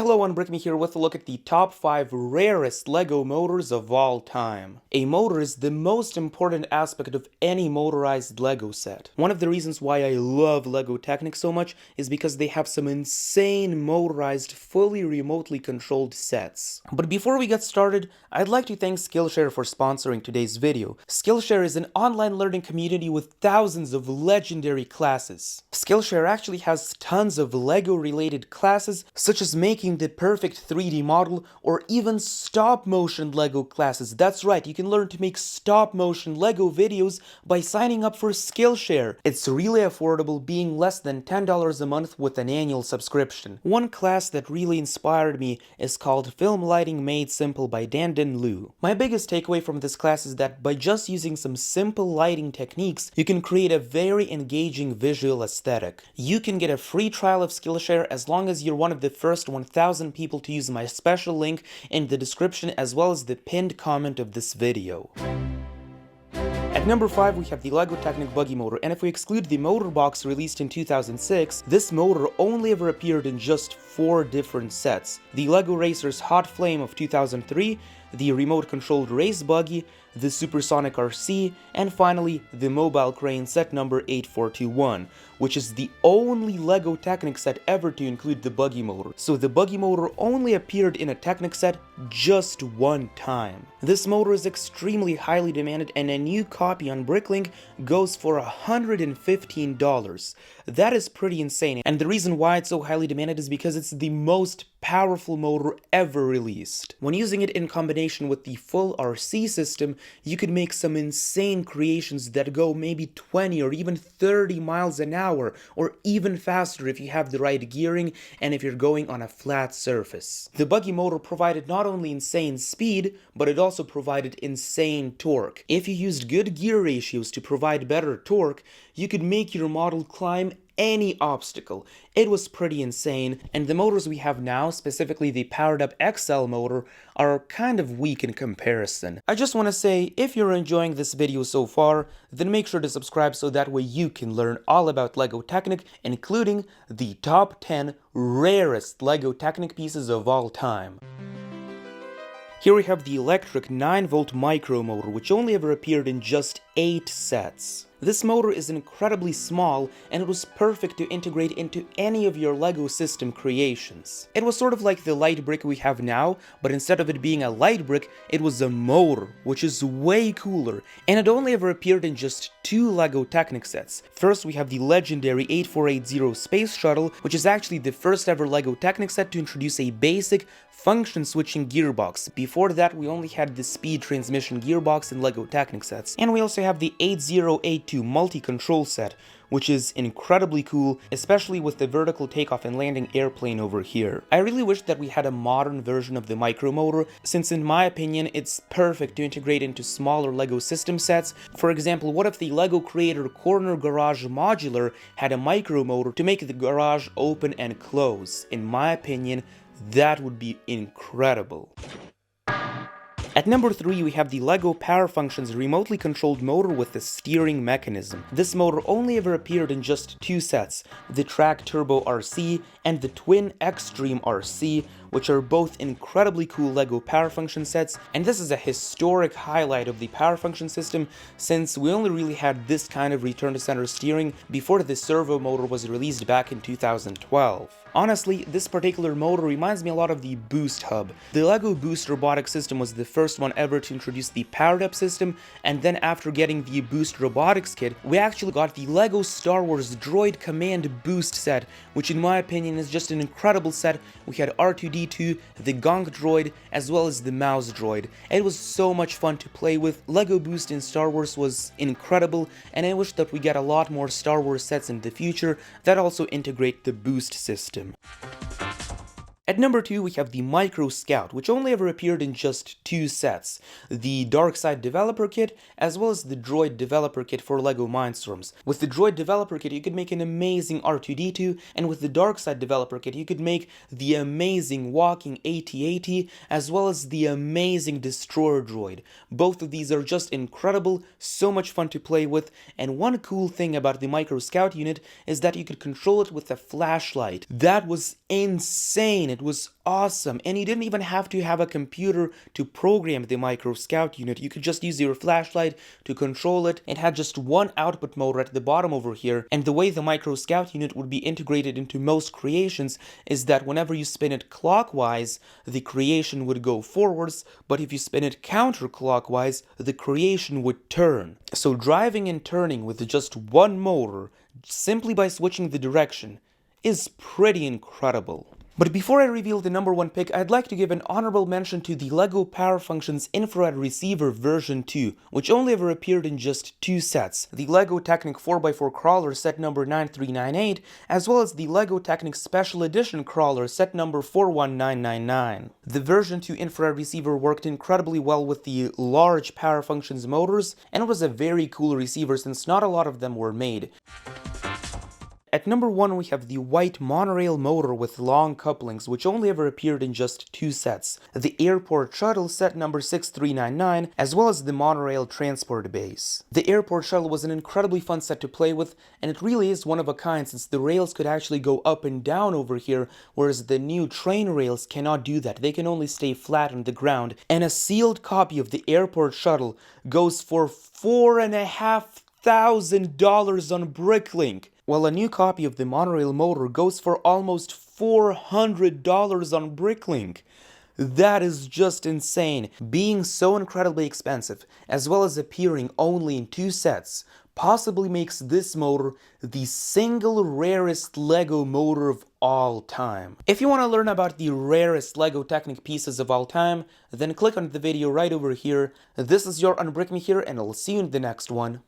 Hello, Unbrick Me here with a look at the top 5 rarest LEGO motors of all time. A motor is the most important aspect of any motorized LEGO set. One of the reasons why I love LEGO Technic so much is because they have some insane motorized, fully remotely controlled sets. But before we get started, I'd like to thank Skillshare for sponsoring today's video. Skillshare is an online learning community with thousands of legendary classes. Skillshare actually has tons of LEGO related classes, such as making the perfect 3D model, or even stop-motion LEGO classes. That's right, you can learn to make stop-motion LEGO videos by signing up for Skillshare. It's really affordable, being less than $10 a month with an annual subscription. One class that really inspired me is called Film Lighting Made Simple by Dan Liu. My biggest takeaway from this class is that by just using some simple lighting techniques, you can create a very engaging visual aesthetic. You can get a free trial of Skillshare as long as you're one of the first 1,000 people to use my special link in the description as well as the pinned comment of this video. At number 5 we have the LEGO Technic Buggy motor, and if we exclude the motor box released in 2006, this motor only ever appeared in just 4 different sets. The LEGO Racers Hot Flame of 2003, the remote-controlled race buggy, the Supersonic RC, and finally the mobile crane set number 8421, which is the only LEGO Technic set ever to include the buggy motor. So the buggy motor only appeared in a Technic set just one time. This motor is extremely highly demanded, and a new copy on Bricklink goes for $115. That is pretty insane, and the reason why it's so highly demanded is because it's the most powerful motor ever released. When using it in combination with the full RC system, you could make some insane creations that go maybe 20 or even 30 miles an hour, or even faster if you have the right gearing and if you're going on a flat surface. The buggy motor provided not only insane speed, but it also provided insane torque. If you used good gear ratios to provide better torque, you could make your model climb any obstacle. It was pretty insane, and the motors we have now, specifically the powered up XL motor, are kind of weak in comparison. I just want to say, if you're enjoying this video so far, then make sure to subscribe so that way you can learn all about LEGO Technic, including the top 10 rarest LEGO Technic pieces of all time. Here we have the electric 9-volt micro motor, which only ever appeared in just 8 sets. This motor is incredibly small, and it was perfect to integrate into any of your LEGO system creations. It was sort of like the light brick we have now, but instead of it being a light brick, it was a motor, which is way cooler, and it only ever appeared in just 2 LEGO Technic sets. First we have the legendary 8480 Space Shuttle, which is actually the first ever LEGO Technic set to introduce a basic function switching gearbox. Before that we only had the speed transmission gearbox in LEGO Technic sets. And we also have the 8082 multi-control set, which is incredibly cool, especially with the vertical takeoff and landing airplane over here. I really wish that we had a modern version of the micro motor, since in my opinion it's perfect to integrate into smaller LEGO system sets. For example, what if the LEGO Creator Corner Garage Modular had a micro motor to make the garage open and close? In my opinion, that would be incredible. At number 3 we have the LEGO Power Functions remotely controlled motor with the steering mechanism. This motor only ever appeared in just 2 sets, the Track Turbo RC and the Twin Extreme RC, which are both incredibly cool LEGO Power Function sets, and this is a historic highlight of the Power Function system since we only really had this kind of return to center steering before the servo motor was released back in 2012. Honestly, this particular motor reminds me a lot of the Boost Hub. The LEGO Boost robotic system was the first one ever to introduce the powered up system, and then after getting the Boost robotics kit, we actually got the LEGO Star Wars Droid Command Boost set, which in my opinion is just an incredible set. We had R2-D2, the Gonk droid, as well as the Mouse droid. It was so much fun to play with. LEGO Boost in Star Wars was incredible, and I wish that we get a lot more Star Wars sets in the future that also integrate the Boost system. At number 2 we have the Micro Scout, which only ever appeared in just 2 sets, the Dark Side Developer Kit as well as the Droid Developer Kit for LEGO Mindstorms. With the Droid Developer Kit you could make an amazing R2-D2, and with the Dark Side Developer Kit you could make the amazing walking AT-AT as well as the amazing Destroyer Droid. Both of these are just incredible, so much fun to play with, and one cool thing about the Micro Scout unit is that you could control it with a flashlight. That was insane. It it was awesome, and you didn't even have to have a computer to program the Micro Scout unit. You could just use your flashlight to control it. It had just one output motor at the bottom over here, and the way the Micro Scout unit would be integrated into most creations is that whenever you spin it clockwise, the creation would go forwards, but if you spin it counterclockwise, the creation would turn. So driving and turning with just one motor, simply by switching the direction, is pretty incredible. But before I reveal the number 1 pick, I'd like to give an honorable mention to the LEGO Power Functions Infrared Receiver version 2, which only ever appeared in just 2 sets, the LEGO Technic 4x4 Crawler set number 9398, as well as the LEGO Technic Special Edition Crawler set number 41999. The version 2 infrared receiver worked incredibly well with the large Power Functions motors, and was a very cool receiver since not a lot of them were made. At number 1 we have the white monorail motor with long couplings, which only ever appeared in just 2 sets, the airport shuttle set number 6399, as well as the monorail transport base. The airport shuttle was an incredibly fun set to play with, and it really is one of a kind since the rails could actually go up and down over here, whereas the new train rails cannot do that. They can only stay flat on the ground, and a sealed copy of the airport shuttle goes for $4,500 on Bricklink, while a new copy of the monorail motor goes for almost $400 on Bricklink. That is just insane. Being so incredibly expensive, as well as appearing only in 2 sets, possibly makes this motor the single rarest LEGO motor of all time. If you want to learn about the rarest LEGO Technic pieces of all time, then click on the video right over here. This is your Unbrick Me here, and I'll see you in the next one.